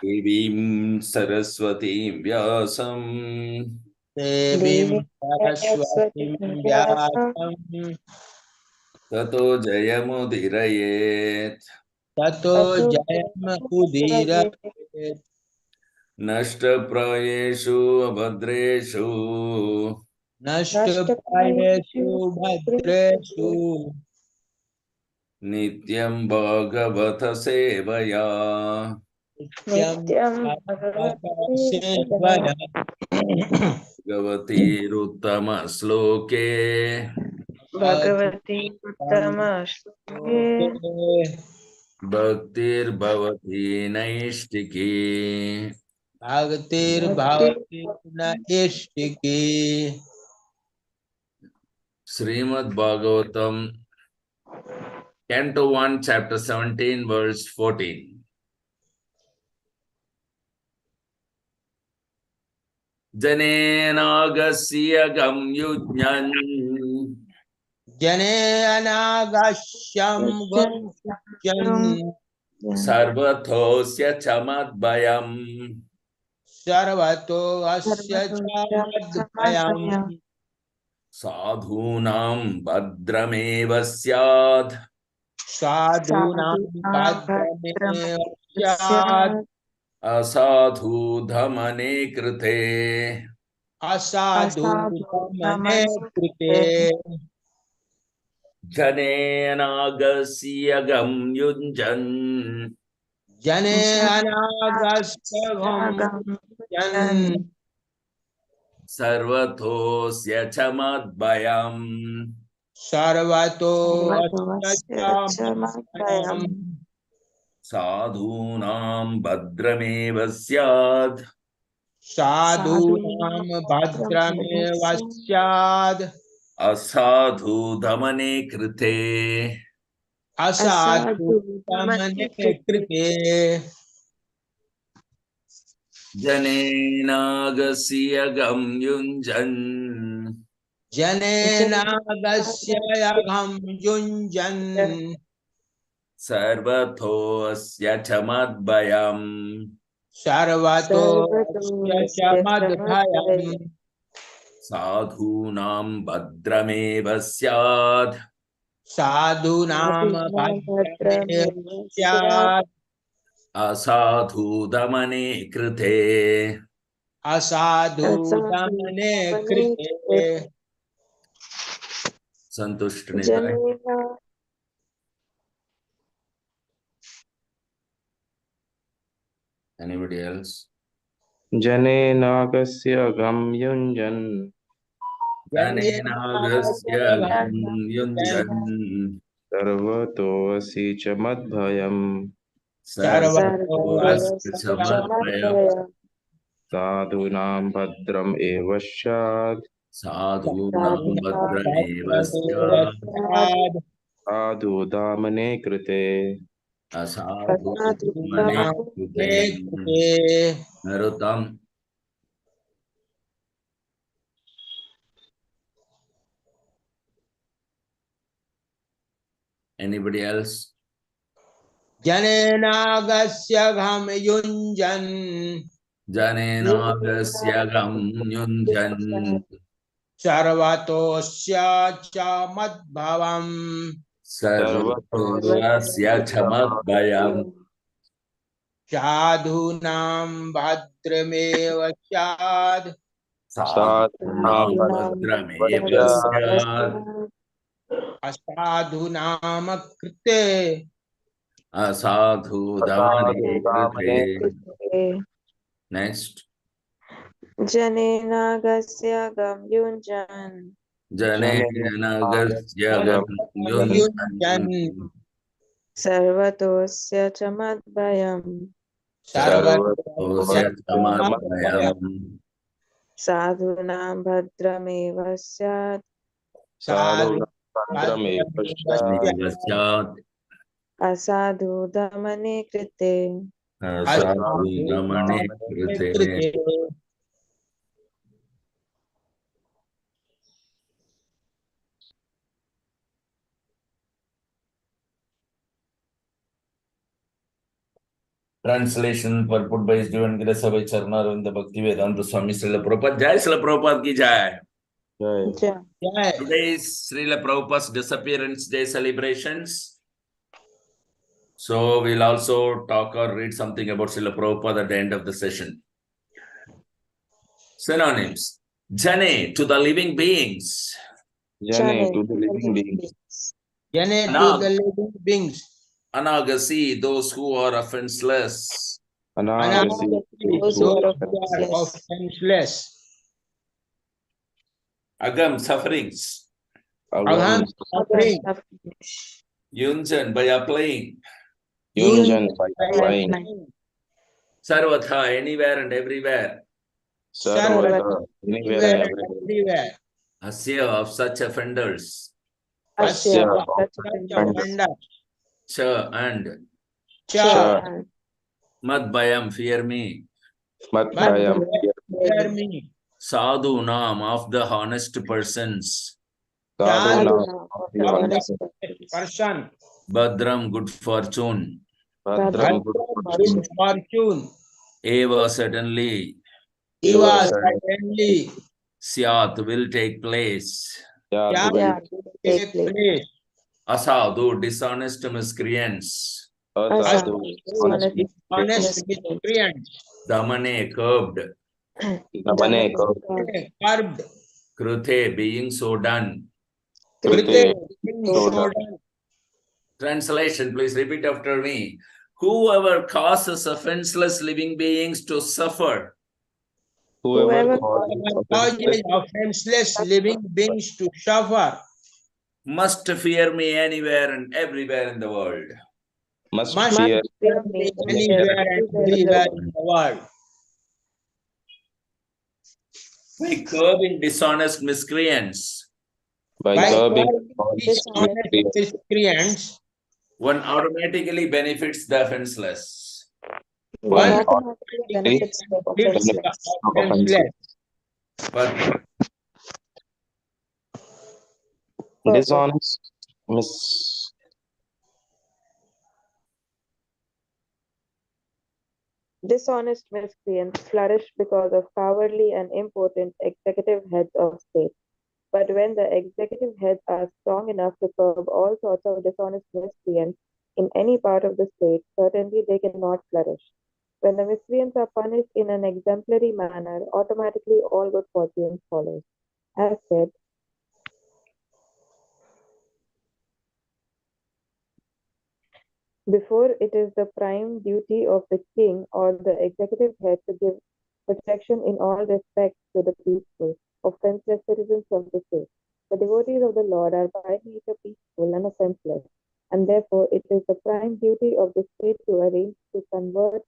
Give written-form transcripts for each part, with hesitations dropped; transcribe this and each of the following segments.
देवीं सरस्वतीं व्यासं देवीं सरस्वतीं व्यासं ततो जयमुदीरयेत्। ततो जयमुदीरयेत्। नष्टप्रायेषु अभद्रेषु नष्टप्रायेषु भद्रेषु नित्यं भागवत सेवया नित्यं भगवत्सेवया। भगवतीरुत्तमश्लोके भगवती उत्तम श्लोके भक्तिर्भवती नैष्टिकी। भक्तिर्भवति नैष्टिकी। Srimad Bhagavatam, Canto 1, Chapter 17, verse 14. Janenagasya gam yujnan जने अनागस्यं गुञ्जन् sarvathosya chamadvayam सर्वतो अस्य च मद्भयम् sadhunam bhadrameva syad साधूनां भद्रमेव स्यात् asadhu dhamane krite. असाधु दमने कृते। Janenagasya gam yujnan जने अनागस्यं गुञ्जन् sarvathosya chamadvayam सर्वतो अस्य च मद्भयम् sadhunam bhadrameva syad साधूनां भद्रमेव स्यात् asadhu dhamane krite. असाधु दमने कृते। Janenagasya gam yujnan जनेनागस्य यघं युञ्जन् sarvathosya chamadvayam सर्वतो अस्य च मद्भयम् sadhunam bhadrameva syad साधूनां भद्रमेव स्यात् asadhu dhamane krite. असाधु दमने कृते। संतुष्ट नेता। Anybody else? जनेनागस्य गं युञ्जन् जनेनागस्य गं युञ्जन् सर्वतोऽसि च मद्भयम् सर्वतोऽस्ति च मद्भयम् साधूनां भद्रम् एव स्यात् साधूनां भद्रमेव स्यात् साधु दामने कृते असाधु मने कृते। नरोत्तम। Anybody else? जनेनागस्य घं युञ्जन् जनेनागस्य गं युञ्जन् सर्वतोऽस्य च मद्भवम् सर्वतोऽस्य च मद्भयम् साधूनां भद्रमेव स्यात् साधूनां भद्रमेव स्यात् असाधूनां कृते असाधु दमने कृते। नेक्स्ट। जनेनागस्य गं युञ्जन् जनेनागस्य गं युञ्जन् सर्वतोऽस्य च मद्भयम् सर्वतोऽस्य च मद्भयम् साधूनां भद्रमेव स्यात् स्यात् असाधु दमने कृते। असाधु दमने कृते। Translation purport by Jivan Girasabai Charnaravindra Bhakti Vedanta Swami Srila Prabhupada. Jai Srila Prabhupada ki jai. Jai. Jai. Today is Srila Prabhupada's disappearance day celebrations. So we'll also talk or read something about Srila Prabhupada at the end of the session. Synonyms. Jane, to the living beings. Jane, to the living beings. Jane, to the living beings. Anagasi, those who are offenseless. Anagasi, Those who are offenseless. Agam, sufferings. Agam, suffering. Yunjan, by applying. Yunjan, by applying. Sarvatha, anywhere and everywhere. Sarvata, anywhere and everywhere. Asya, of such offenders. Asya, of such offenders. offenders. Cha, and. Cha, Madbhayam, fear me. Madbhayam, fear me. Sadhu Nam, of the honest persons. Sadhuna, of the Of honest the person. Badram, good fortune. Bhadram, good Good fortune. Eva, certainly. Eva, certainly. Syat, will take place. Yeah, will Take place. Asadhu, dishonest miscreants. Asadhu, Honest miscreants. Damane, curbed. Damane, Curbed. Krute, being so done. Krite, so so done. done. Translation, please repeat after me. Whoever causes offenseless living beings to suffer. Whoever Causes offenseless living beings to suffer. Must fear me anywhere and everywhere in the world. must Must fear fear me anywhere and everywhere in the world. By curbing dishonest miscreants. by curbing dishonest miscreants. One automatically benefits the offenseless. One automatically benefits the offenseless. But dishonest Dishonest miscreants flourish because of cowardly and impotent executive heads of state. But when the executive heads are strong enough to curb all sorts of dishonest miscreants in any part of the state, certainly they cannot flourish. When the miscreants are punished in an exemplary manner, automatically all good fortune follows. As said, before, it is the prime duty of the king or the executive head to give protection in all respects to the peaceful, offenseless citizens of the state. The devotees of the Lord are by nature peaceful and offenseless, and therefore it is the prime duty of the state to arrange to convert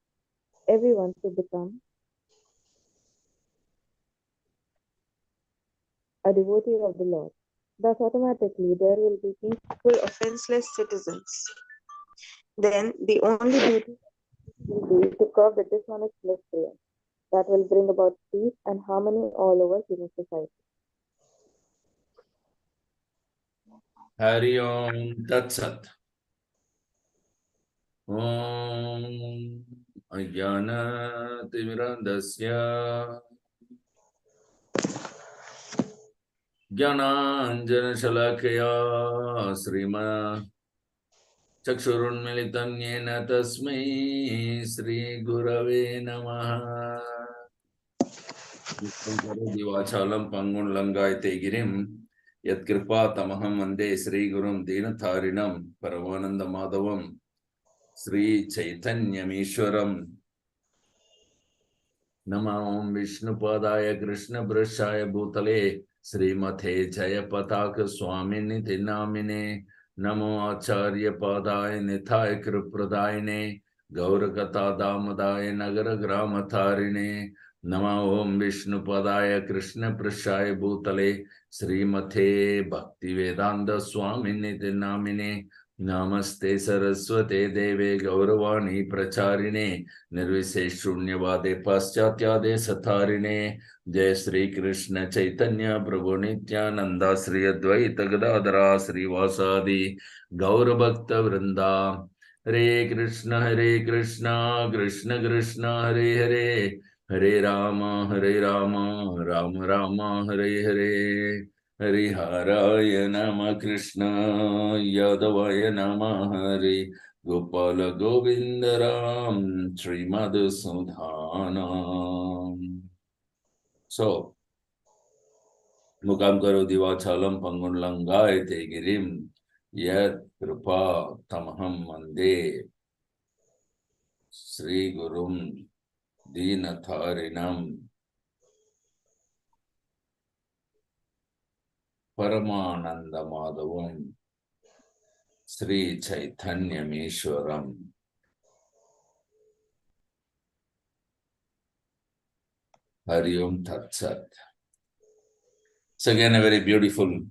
everyone to become a devotee of the Lord. Thus, automatically, there will be peaceful, offenseless citizens. Then, the only duty will be to curb the dishonest miscreants. That will bring about peace and harmony all over human society. Hari Om Tat Sat. Om Ajnana Timirandasya Jnananjana Shalakaya Srima Chakshurunmilitam Yena Tasmai Sri Gurave Namaha. Divachalam Pangun Langayate Girim Yat Kripa Tamaham Mande Sri Gurum Dinatharinam Paravananda Madhavam Sri Chaitanyamishwaram. Namam Vishnupadaya Krishna Brashaya Bhutale Srimathe Jaya Pataka Swamini Tinamine Namo Acharya Padaya Nithaya Kripradayane Gaurakata Damadaya Nagara Gramatharine Nama Om Vishnupadaya Krishna Prashaya Bhutale Srimathe Bhakti Vedanta Swamini Tinamine Namaste Saraswate Deve Gauravani Pracharine Nirvisesh Shunyavade Paschatyade Satharine Jai Sri Krishna Chaitanya Prabhu Nityananda Sri Advaita Gadadara Sri Vasadi Gaura Bhakta Vrinda Hare Krishna, Krishna Krishna, Hare Hare, Hare Rama, Rama Rama, Hare Hare. Hariharaya Nama Krishna, Yadavaya Nama Hare, Gopala Govindaram, Srimad Sudhanam. So, Mukam Karo Divachalam Pangunlangai Te Girim, Yat Kripa Tamaham Mande, Sri Gurum Dinatharinam, Paramananda Madhavam, Sri Chaitanya Meshwaram. Hari Om Tat Sat. It's again a very beautiful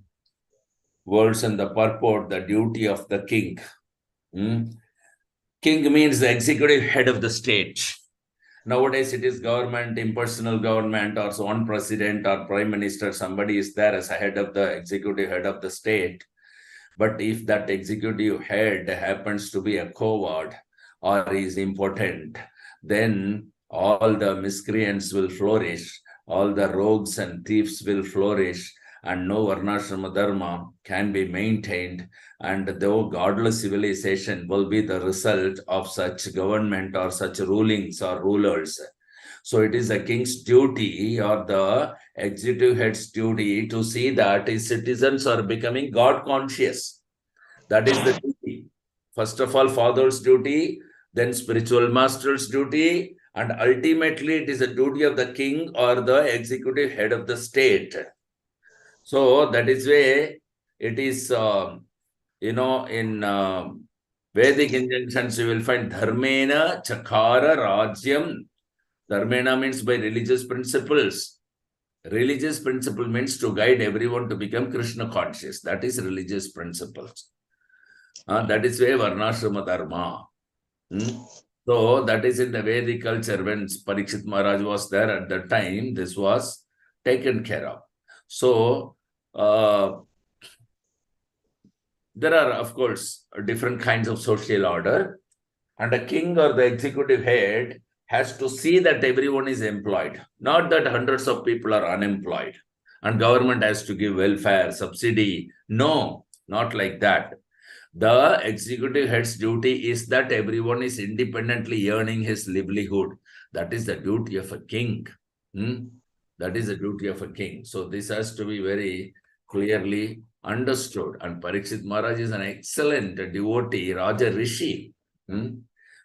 words and the purport, the duty of the king. King means the executive head of the state. Nowadays, it is government, impersonal government, or so one president or prime minister, somebody is there as a head of the executive head of the state. But if that executive head happens to be a coward or is impotent, then all the miscreants will flourish, all the rogues and thieves will flourish, and no Varnashrama Dharma can be maintained, and though godless civilization will be the result of such government or such rulings or rulers. So it is the king's duty or the executive head's duty to see that his citizens are becoming God conscious. That is the duty. First of all, father's duty, then spiritual master's duty, and ultimately it is a duty of the king or the executive head of the state. So that is why it is, in Vedic injunctions, you will find Dharmena Chakara Rajyam. Dharmena means by religious principles. Religious principle means to guide everyone to become Krishna conscious. That is religious principles. That is why Varnashrama Dharma. So that is in the Vedic culture. When Parikshit Maharaj was there at that time, this was taken care of. So there are, of course, different kinds of social order, and a king or the executive head has to see that everyone is employed, not that hundreds of people are unemployed and government has to give welfare, subsidy. No, not like that. The executive head's duty is that everyone is independently earning his livelihood. That is the duty of a king. That is the duty of a king. So this has to be very clearly understood. And Parikshit Maharaj is an excellent devotee, Raja Rishi.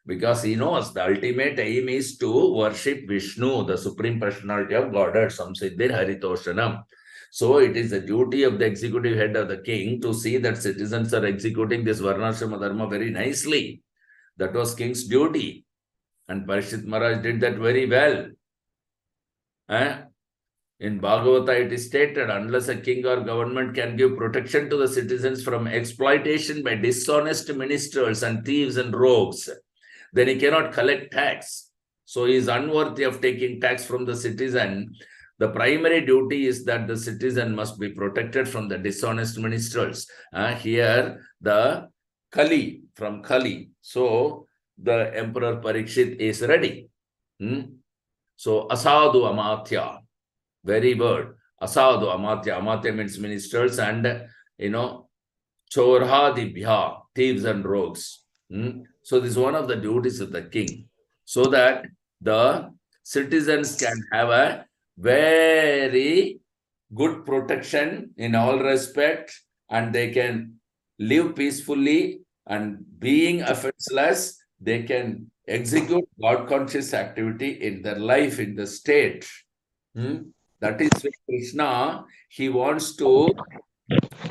Because he knows the ultimate aim is to worship Vishnu, the Supreme Personality of Godhead, Samsiddhir Haritoshanam. So it is the duty of the executive head of the king to see that citizens are executing this Varnashrama Dharma very nicely. That was king's duty. And Parikshit Maharaj did that very well. In Bhagavata, it is stated, unless a king or government can give protection to the citizens from exploitation by dishonest ministers and thieves and rogues, then he cannot collect tax. So he is unworthy of taking tax from the citizen. The primary duty is that the citizen must be protected from the dishonest ministers. Here, the Kali, from Kali. So the Emperor Parikshit is ready. So Asadu Amatya, very word. Asadu Amatya. Amatya means ministers and, Chorhadibhya, thieves and rogues. So this is one of the duties of the king, so that the citizens can have a very good protection in all respect, and they can live peacefully, and being offenseless, they can execute God-conscious activity in their life, in the state. That is why Krishna, he wants to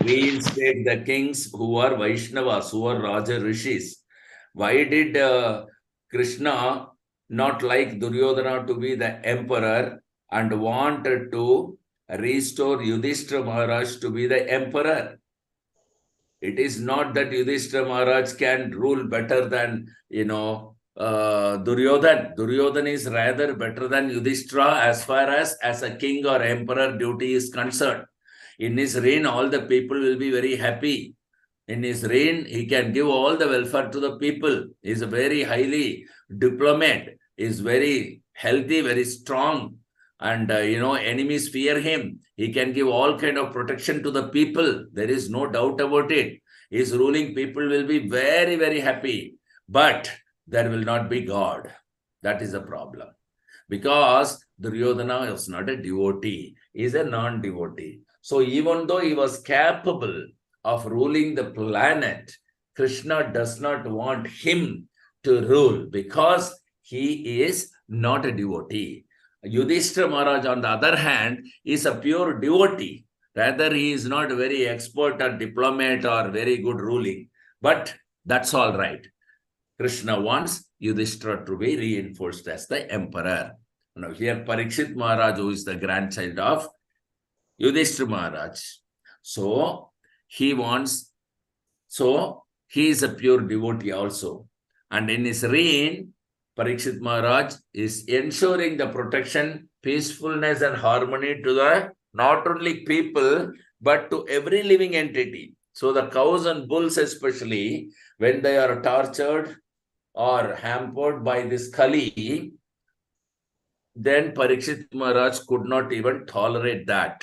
reinstate the kings who are Vaishnavas, who are Raja Rishis. Why did Krishna not like Duryodhana to be the emperor and wanted to restore Yudhishthira Maharaj to be the emperor? It is not that Yudhishthira Maharaj can rule better than, Duryodhana. Duryodhana is rather better than Yudhishthira as far as a king or emperor duty is concerned. In his reign, all the people will be very happy. In his reign, he can give all the welfare to the people. He is a very highly diplomat, is very healthy, very strong. And, enemies fear him. He can give all kind of protection to the people. There is no doubt about it. His ruling people will be very, very happy. But there will not be God. That is a problem. Because Duryodhana was not a devotee. He is a non-devotee. So even though he was capable of ruling the planet, Krishna does not want him to rule because he is not a devotee. Yudhishthira Maharaj, on the other hand, is a pure devotee. Rather, he is not very expert or diplomat or very good ruling. But that's all right. Krishna wants Yudhishthira to be reinforced as the emperor. Now here Parikshit Maharaj, who is the grandchild of Yudhishthira Maharaj. So he is a pure devotee also. And in his reign, Parikshit Maharaj is ensuring the protection, peacefulness and harmony to the not only people, but to every living entity. So the cows and bulls especially, when they are tortured or hampered by this Kali, then Parikshit Maharaj could not even tolerate that.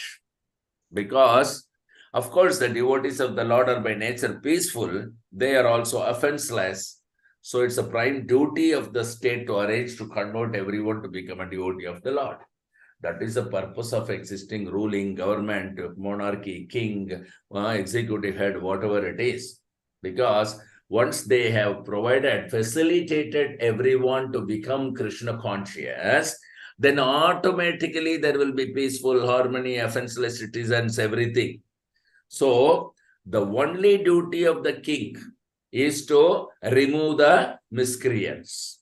Because, of course, the devotees of the Lord are by nature peaceful. They are also offenseless. So it's a prime duty of the state to arrange to convert everyone to become a devotee of the Lord. That is the purpose of existing ruling, government, monarchy, king, executive head, whatever it is. Because once they have facilitated everyone to become Krishna conscious, then automatically there will be peaceful, harmony, offenseless citizens, everything. So the only duty of the king is to remove the miscreants.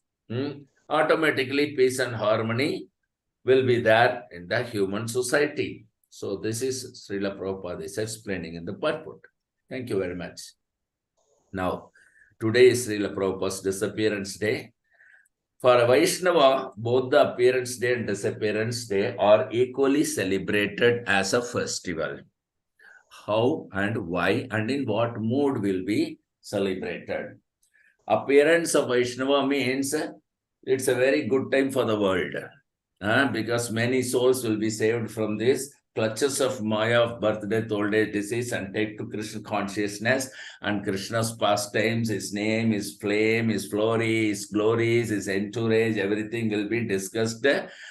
Automatically peace and harmony will be there in the human society. So this is Srila Prabhupada is explaining in the purport. Thank you very much. Now, today is Srila Prabhupada's disappearance day. For a Vaishnava, both the appearance day and disappearance day are equally celebrated as a festival. How and why and in what mood will be celebrated? Appearance of Vaishnava means it's a very good time for the world. Because many souls will be saved from this clutches of Maya of birth, death, old age, disease and take to Krishna consciousness and Krishna's pastimes, his name, his flame, his glory, his glories, his entourage, everything will be discussed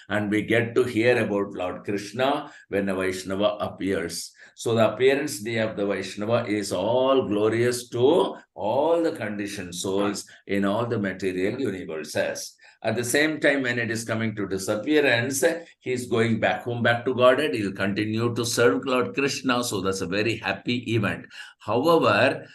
and we get to hear about Lord Krishna when a Vaishnava appears. So the appearance day of the Vaishnava is all glorious to all the conditioned souls in all the material universes. At the same time, when it is coming to disappearance, he is going back home, back to Godhead. He will continue to serve Lord Krishna. So that's a very happy event. However,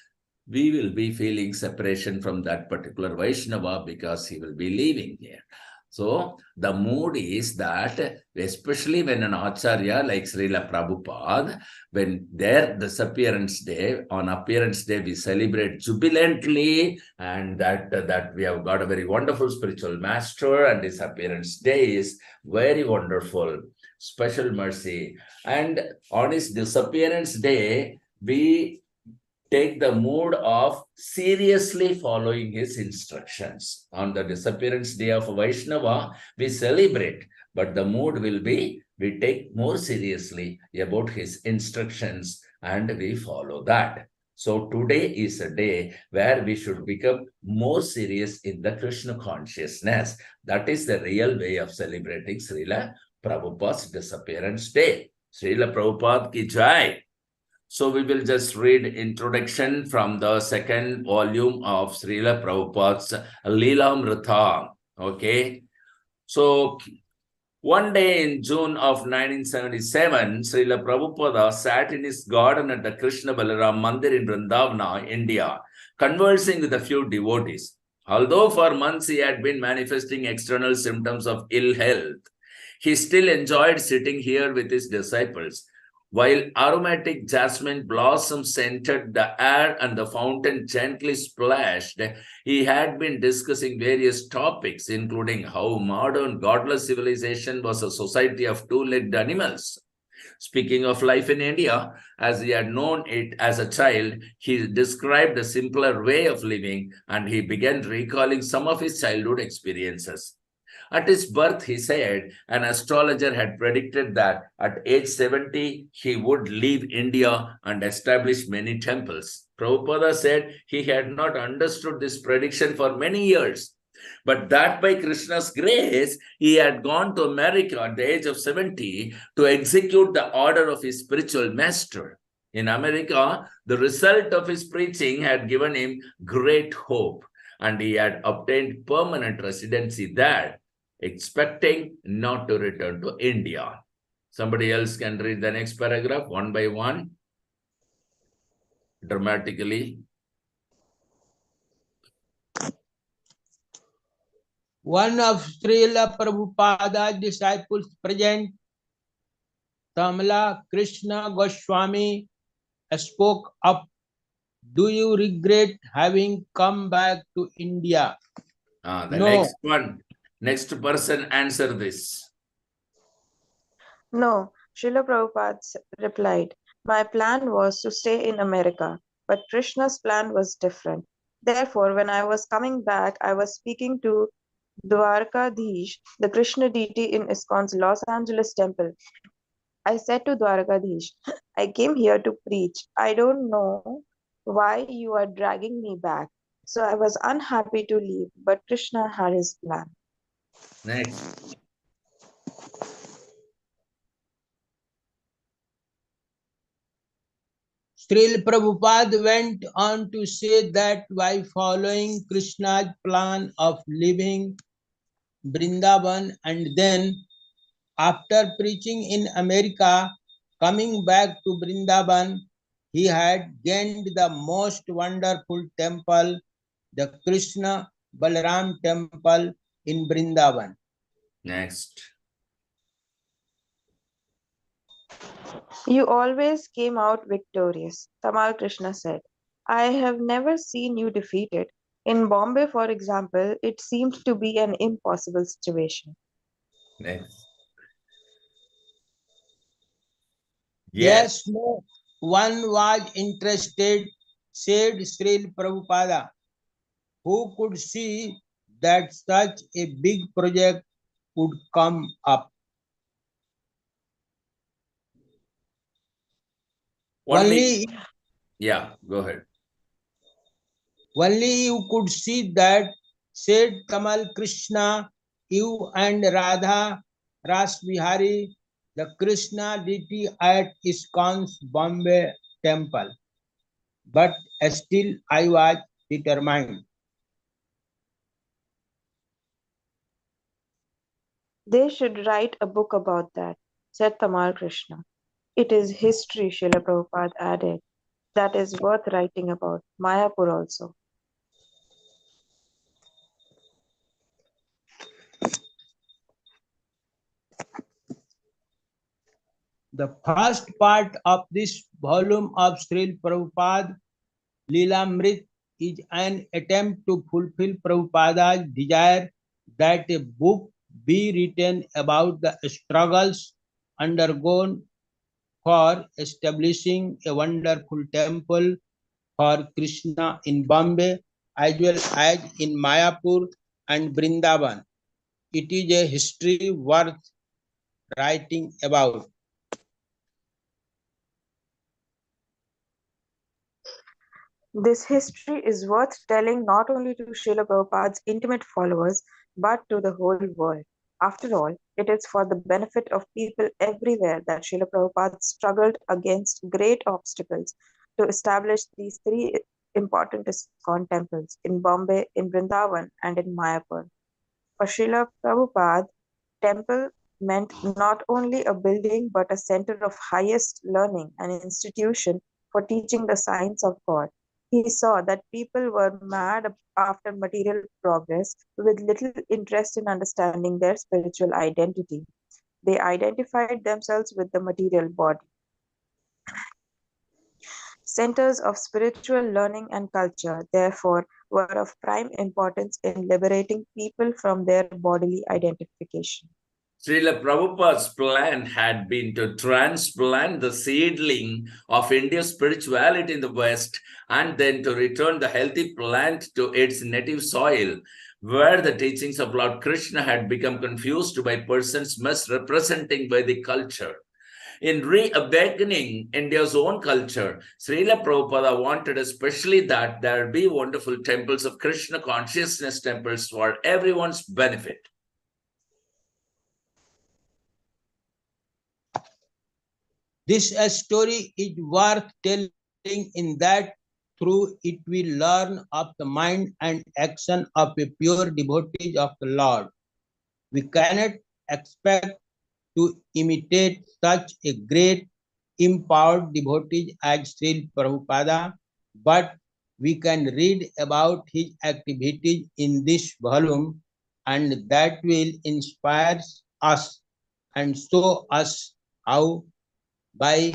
we will be feeling separation from that particular Vaishnava because he will be leaving here. So the mood is that, especially when an Acharya like Srila Prabhupada, when their disappearance day, on appearance day, we celebrate jubilantly, and that we have got a very wonderful spiritual master, and his appearance day is very wonderful, special mercy. And on his disappearance day, we take the mood of seriously following his instructions. On the disappearance day of Vaishnava, we celebrate, but the mood will be, we take more seriously about his instructions and we follow that. So today is a day where we should become more serious in the Krishna consciousness. That is the real way of celebrating Srila Prabhupada's disappearance day. Srila Prabhupada ki jai. So we will just read introduction from the second volume of Srila Prabhupada's Leelamrita. Okay. So one day in June of 1977, Srila Prabhupada sat in his garden at the Krishna Balaram Mandir in Vrindavana, India, conversing with a few devotees. Although for months he had been manifesting external symptoms of ill health, he still enjoyed sitting here with his disciples. While aromatic jasmine blossoms scented the air and the fountain gently splashed, he had been discussing various topics, including how modern godless civilization was a society of two-legged animals. Speaking of life in India, as he had known it as a child, he described a simpler way of living and he began recalling some of his childhood experiences. At his birth, he said, an astrologer had predicted that at age 70, he would leave India and establish many temples. Prabhupada said he had not understood this prediction for many years, but that by Krishna's grace, he had gone to America at the age of 70 to execute the order of his spiritual master. In America, the result of his preaching had given him great hope, and he had obtained permanent residency there, expecting not to return to India. Somebody else can read the next paragraph one by one, dramatically. One of Srila Prabhupada's disciples present, Tamala Krishna Goswami, spoke up. Do you regret having come back to India? The No. next one, next person answer this. No, Srila Prabhupada replied, my plan was to stay in America, but Krishna's plan was different. Therefore, when I was coming back, I was speaking to Dwarkadhish, the Krishna deity in ISKCON's Los Angeles temple. I said to Dwarkadhish, I came here to preach. I don't know why you are dragging me back. So I was unhappy to leave, but Krishna had his plan. Next. Srila Prabhupada went on to say that by following Krishna's plan of leaving Vrindavan and then after preaching in America, coming back to Vrindavan, he had gained the most wonderful temple, the Krishna Balaram temple in Vrindavan. Next. You always came out victorious, Tamal Krishna said. I have never seen you defeated. In Bombay, for example, it seemed to be an impossible situation. Next. Yes, no one was interested, said Srila Prabhupada, who could see that such a big project would come up. Only go ahead. Only you could see that, said Tamal Krishna, you and Radha Ras Bihari, the Krishna deity at ISKCON's Bombay temple. But still I was determined. They should write a book about that, said Tamal Krishna. It is history, Srila Prabhupada added, that is worth writing about. Mayapur also. The first part of this volume of Srila Prabhupada Leelamrit is an attempt to fulfill Prabhupada's desire that a book be written about the struggles undergone for establishing a wonderful temple for Krishna in Bombay as well as in Mayapur and Vrindavan. It is a history worth writing about. This history is worth telling not only to Srila Prabhupada's intimate followers, but to the whole world. After all, it is for the benefit of people everywhere that Srila Prabhupada struggled against great obstacles to establish these three important ISKCON temples in Bombay, in Vrindavan, and in Mayapur. For Srila Prabhupada, temple meant not only a building but a center of highest learning, an institution for teaching the science of God. He saw that people were mad after material progress with little interest in understanding their spiritual identity. They identified themselves with the material body. Centers of spiritual learning and culture, therefore, were of prime importance in liberating people from their bodily identification. Srila Prabhupada's plan had been to transplant the seedling of India's spirituality in the West and then to return the healthy plant to its native soil, where the teachings of Lord Krishna had become confused by persons misrepresenting Vedic culture. In reawakening India's own culture, Srila Prabhupada wanted especially that there be wonderful temples of Krishna consciousness temples for everyone's benefit. This story is worth telling in that through it we learn of the mind and action of a pure devotee of the Lord. We cannot expect to imitate such a great empowered devotee as Srila Prabhupada, but we can read about his activities in this volume, and that will inspire us and show us how by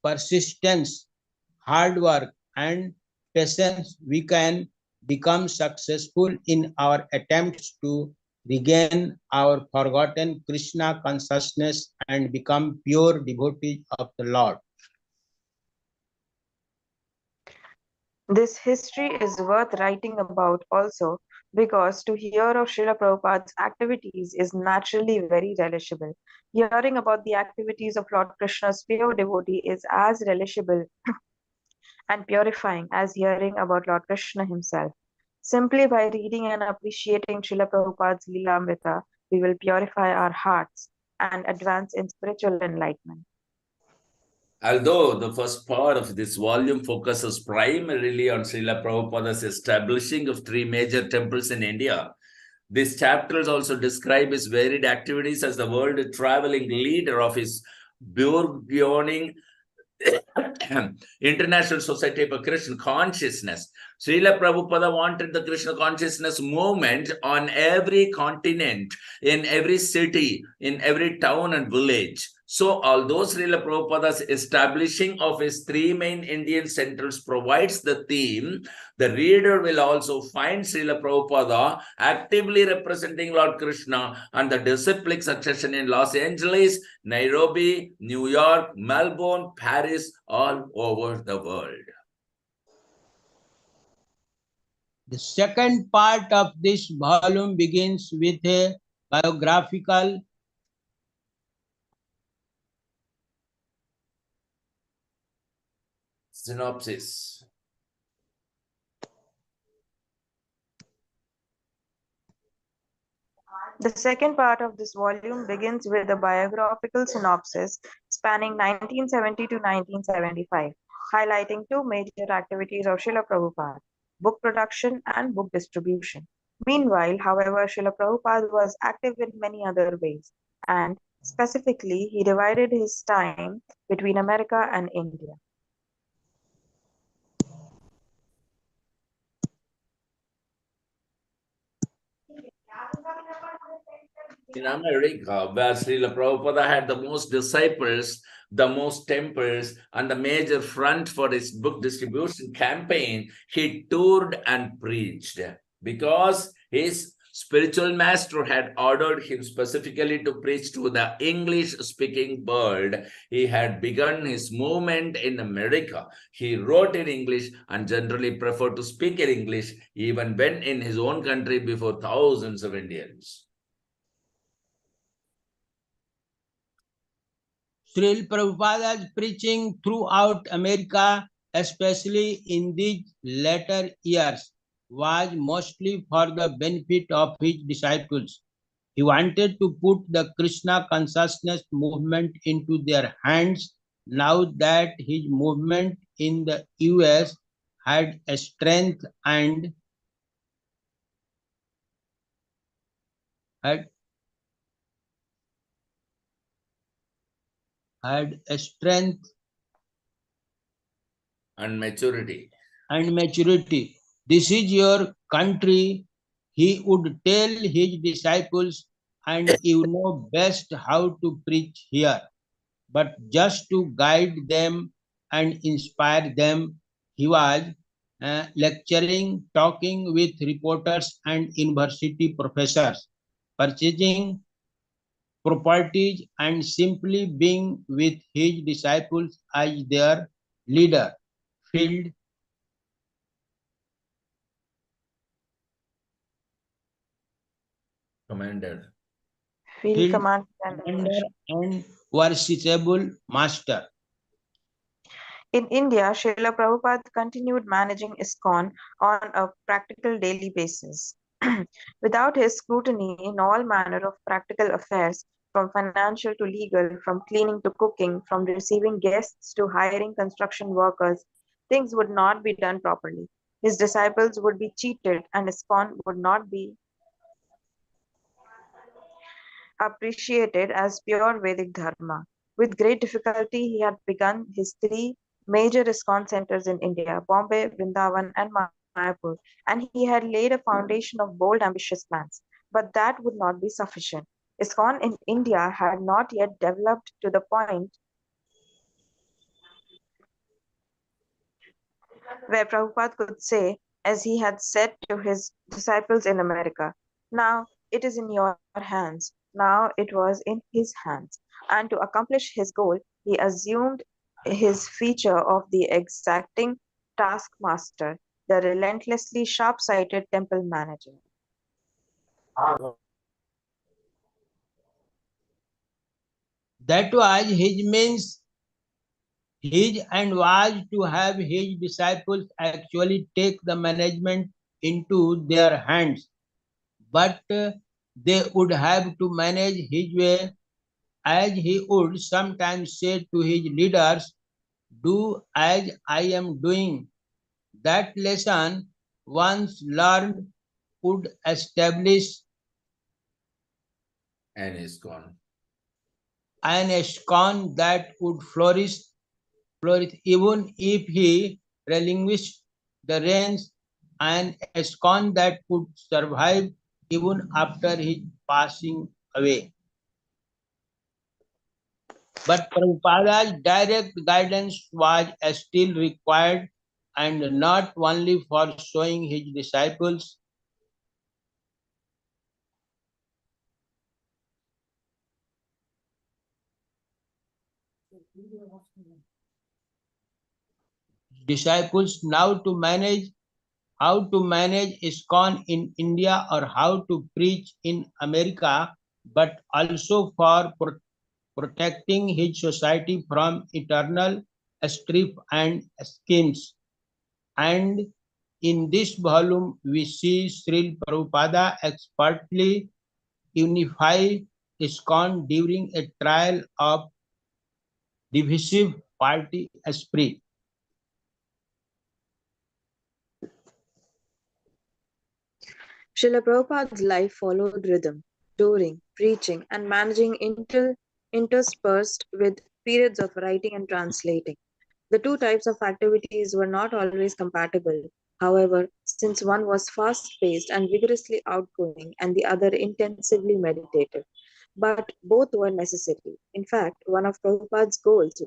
persistence, hard work, and patience, we can become successful in our attempts to regain our forgotten Krishna consciousness and become pure devotees of the Lord. This history is worth writing about also because to hear of Srila Prabhupada's activities is naturally very relishable. Hearing about the activities of Lord Krishna's pure devotee is as relishable and purifying as hearing about Lord Krishna himself. Simply by reading and appreciating Srila Prabhupada's Leelamrita, we will purify our hearts and advance in spiritual enlightenment. Although the first part of this volume focuses primarily on Srila Prabhupada's establishing of three major temples in India, these chapters also describe his varied activities as the world traveling leader of his burgeoning International Society for Krishna Consciousness. Srila Prabhupada wanted the Krishna consciousness movement on every continent, in every city, in every town and village. So, although Srila Prabhupada's establishing of his three main Indian centers provides the theme, the reader will also find Srila Prabhupada actively representing Lord Krishna and the disciplic succession in Los Angeles, Nairobi, New York, Melbourne, Paris, all over the world. The second part of this volume begins with a biographical Synopsis. The second part of this volume begins with a biographical synopsis spanning 1970 to 1975, highlighting two major activities of Srila Prabhupada, book production and book distribution. Meanwhile, however, Srila Prabhupada was active in many other ways, and specifically, he divided his time between America and India. In America, where Srila Prabhupada had the most disciples, the most temples, and the major front for his book distribution campaign, he toured and preached because his spiritual master had ordered him specifically to preach to the English-speaking world. He had begun his movement in America. He wrote in English and generally preferred to speak in English, even when in his own country before thousands of Indians. Srila Prabhupada's preaching throughout America, especially in these later years, was mostly for the benefit of his disciples. He wanted to put the Krishna consciousness movement into their hands now that his movement in the US had a strength and had a strength And maturity. and maturity. This is your country, he would tell his disciples, and you know best how to preach here. But just to guide them and inspire them, he was lecturing, talking with reporters and university professors, purchasing properties, and simply being with his disciples as their leader, field Commander. Field Commander commander and worshipable master. In India, Srila Prabhupada continued managing ISKCON on a practical daily basis. Without his scrutiny in all manner of practical affairs, from financial to legal, from cleaning to cooking, from receiving guests to hiring construction workers, things would not be done properly. His disciples would be cheated and ISKCON would not be appreciated as pure Vedic Dharma. With great difficulty, he had begun his three major ISKCON centers in India, Bombay, Vrindavan, and Mayapur, and he had laid a foundation of bold, ambitious plans. But that would not be sufficient. ISKCON in India had not yet developed to the point where Prabhupada could say, as he had said to his disciples in America, now it is in your hands. Now it was in his hands. And to accomplish his goal, he assumed his feature of the exacting taskmaster, the relentlessly sharp sighted temple manager. That was his means, his and was to have his disciples actually take the management into their hands, but they would have to manage his way, as he would sometimes say to his leaders, do as I am doing. That lesson, once learned, would establish And ISKCON. an ISKCON that would flourish even if he relinquished the reins, an ISKCON that would survive even after his passing away. But Prabhupada's direct guidance was still required, and not only for showing his disciples now to manage how to manage ISKCON in India or how to preach in America, but also for protecting his society from eternal strife and schemes. And in this volume, we see Srila Prabhupada expertly unify ISKCON during a trial of divisive party esprit. Srila Prabhupada's life followed rhythm, touring, preaching, and managing interspersed with periods of writing and translating. The two types of activities were not always compatible. However, since one was fast paced and vigorously outgoing, and the other intensively meditative, but both were necessary. In fact, one of Prabhupada's goals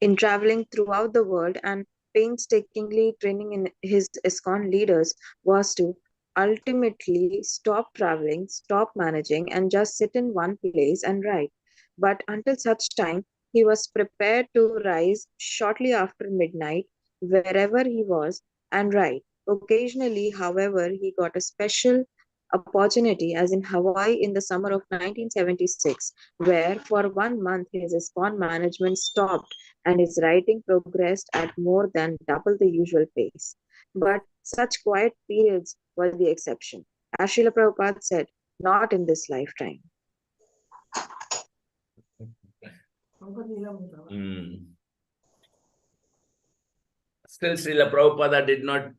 in traveling throughout the world and painstakingly training in his ISKCON leaders was to ultimately stop traveling, stop managing, and just sit in one place and write. But until such time, he was prepared to rise shortly after midnight, wherever he was, and write. Occasionally, however, he got a special opportunity, as in Hawaii in the summer of 1976, where for 1 month his ISKCON management stopped and his writing progressed at more than double the usual pace. But such quiet periods were the exception. As Srila Prabhupada said, not in this lifetime. Still, Srila Prabhupada did not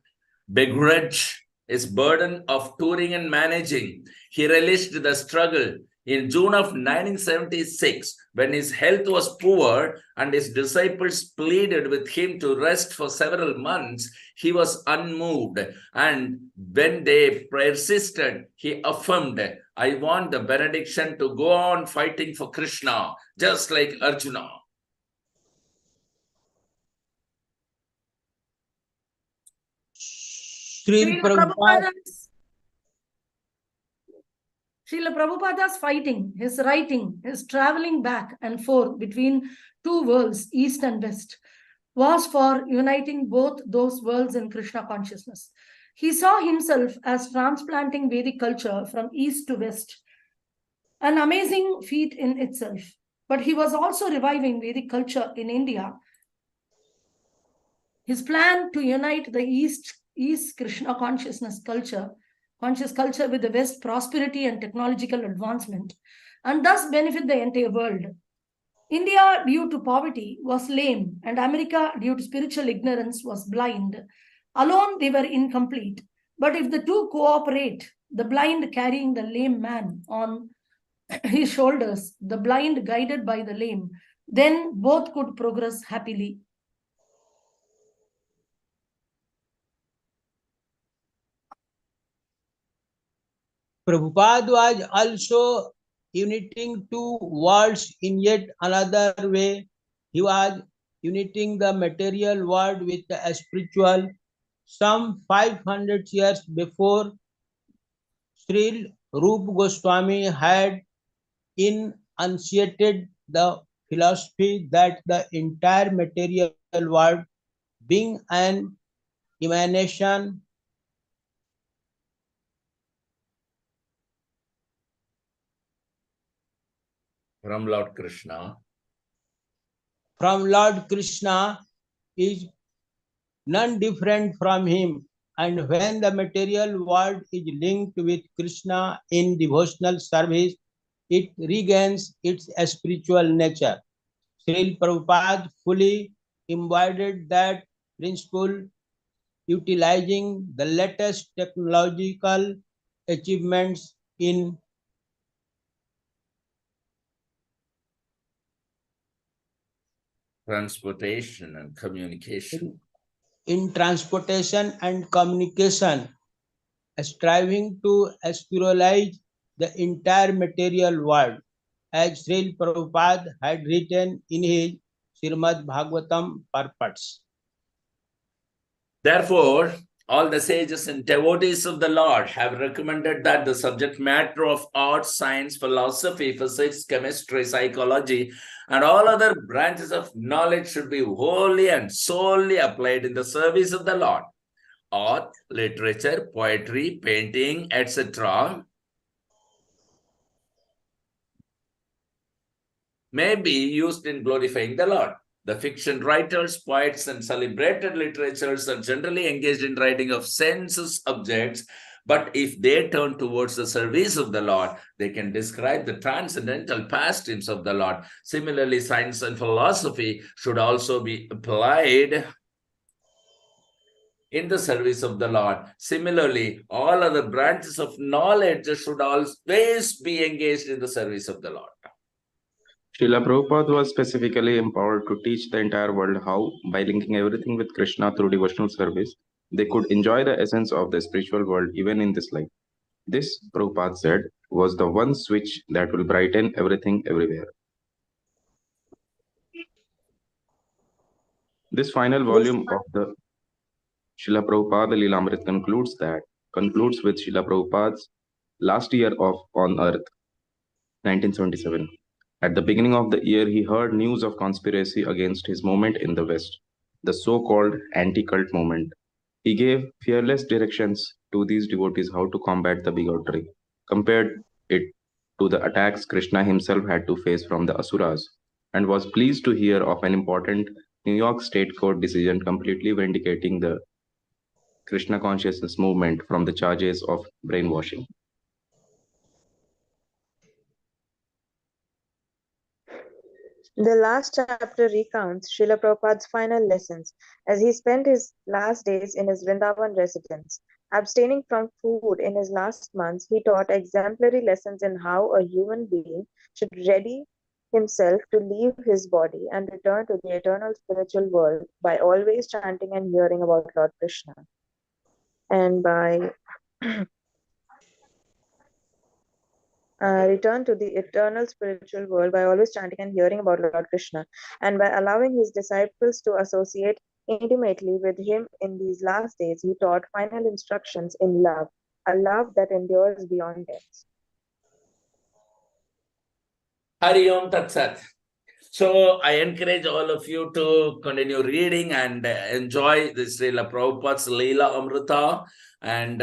begrudge his burden of touring and managing. He relished the struggle. In June of 1976, when his health was poor and his disciples pleaded with him to rest for several months, he was unmoved. And when they persisted, he affirmed, I want the benediction to go on fighting for Krishna, just like Arjuna. Srila Prabhupada. Srila Prabhupada's fighting, his writing, his traveling back and forth between two worlds, East and West, was for uniting both those worlds in Krishna consciousness. He saw himself as transplanting Vedic culture from East to West, an amazing feat in itself. But he was also reviving Vedic culture in India. His plan to unite the East Krishna conscious culture with the West prosperity and technological advancement, and thus benefit the entire world. India, due to poverty, was lame, and America, due to spiritual ignorance, was blind. Alone, they were incomplete. But if the two cooperate, the blind carrying the lame man on his shoulders, the blind guided by the lame, then both could progress happily. Prabhupada was also uniting two worlds in yet another way. He was uniting the material world with the spiritual. Some 500 years before, Sri Rupa Goswami had enunciated the philosophy that the entire material world, being an emanation From Lord Krishna, is none different from him. And when the material world is linked with Krishna in devotional service, it regains its spiritual nature. Srila Prabhupada fully embodied that principle, utilizing the latest technological achievements in transportation and communication. in transportation and communication, striving to spiritualize the entire material world, as Srila Prabhupada had written in his Srimad Bhagavatam purports. Therefore, all the sages and devotees of the Lord have recommended that the subject matter of arts, science, philosophy, physics, chemistry, psychology, and all other branches of knowledge should be wholly and solely applied in the service of the Lord. Art, literature, poetry, painting, etc. may be used in glorifying the Lord. The fiction writers, poets, and celebrated literatures are generally engaged in writing of senses objects, but if they turn towards the service of the Lord, they can describe the transcendental pastimes of the Lord. Similarly, science and philosophy should also be applied in the service of the Lord. Similarly, all other branches of knowledge should always be engaged in the service of the Lord. Srila Prabhupada was specifically empowered to teach the entire world how, by linking everything with Krishna through devotional service, they could enjoy the essence of the spiritual world even in this life. This, Prabhupada said, was the one switch that will brighten everything everywhere. This final volume of the Srila Prabhupada Lilamrit concludes with Srila Prabhupada's last year on earth, 1977. At the beginning of the year, he heard news of conspiracy against his movement in the West, the so-called anti-cult movement. He gave fearless directions to these devotees how to combat the bigotry, compared it to the attacks Krishna himself had to face from the Asuras, and was pleased to hear of an important New York State Court decision completely vindicating the Krishna consciousness movement from the charges of brainwashing. The last chapter recounts Srila Prabhupada's final lessons as he spent his last days in his Vrindavan residence. Abstaining from food in his last months, he taught exemplary lessons in how a human being should ready himself to leave his body and return to the eternal spiritual world by always chanting and hearing about Lord Krishna. And by return to the eternal spiritual world by always chanting and hearing about Lord Krishna, and by allowing his disciples to associate intimately with him in these last days, he taught final instructions in love, a love that endures beyond death. Hari Om Tat Sat. So I encourage all of you to continue reading and enjoy this Srila Prabhupada's Leela Amrita and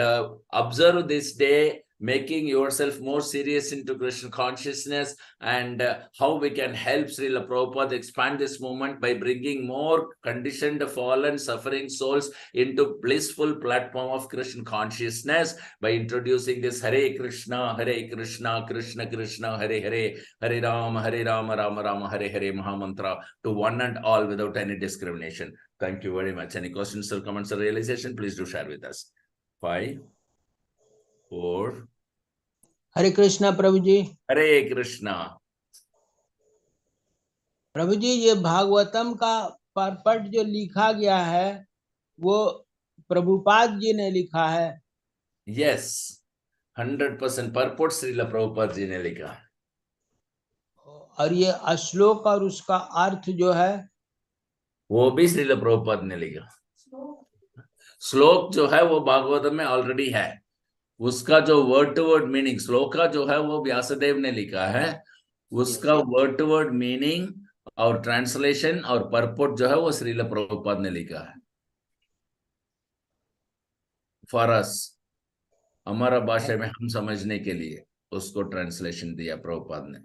observe this day, making yourself more serious into Krishna consciousness and how we can help Srila Prabhupada expand this movement by bringing more conditioned, fallen, suffering souls into blissful platform of Krishna consciousness by introducing this Hare Krishna, Krishna Krishna, Hare Hare, Hare Rama, Rama Rama, Hare Hare Mahamantra to one and all without any discrimination. Thank you very much. Any questions or comments or realization, please do share with us. 5, 4. हरे कृष्णा प्रभु जी। हरे कृष्णा। प्रभु जी, ये भागवतम का purport जो लिखा गया है वो प्रभुपाद जी ने लिखा है। यस, 100% परपोर्ट श्रील प्रभुपाद जी ने लिखा। और ये श्लोक और उसका अर्थ जो है वो भी श्रील प्रभुपाद ने लिखा। श्लोक जो है वो भागवतम में ऑलरेडी है, उसका जो word to word meaning shloka जो है वो व्यासदेव ने लिखा है, उसका वर्ड टू वर्ड मीनिंग और ट्रांसलेशन और परपोर्ट जो है वो श्रील प्रभुपाद ने लिखा है। फॉर अस, हमारा भाषा में हम समझने के लिए उसको ट्रांसलेशन दिया प्रभुपाद ने।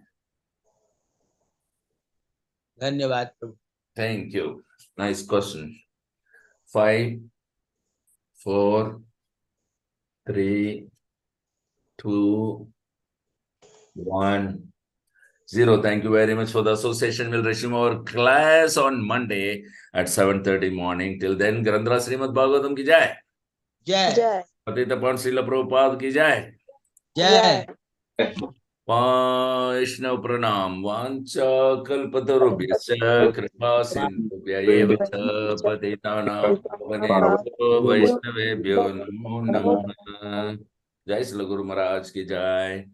धन्यवाद प्रभु। Thank you. Nice question. 5, 4, 3, 2, 1, 0. Thank you very much for the association. We'll resume our class on Monday at 7:30 morning. Till then, Grandhara Srimad Bhagavatam ki jai. जय Jai. Patitapan Srila Prabhupada ki jai. जय। Vaishnav pranam. Vancha kalpatarubhyascha kripa sindhubhya cha patitanam pavanebhyo Vaishnavebhyo namo namah. Jai Srila Guru Maharaj ki jai.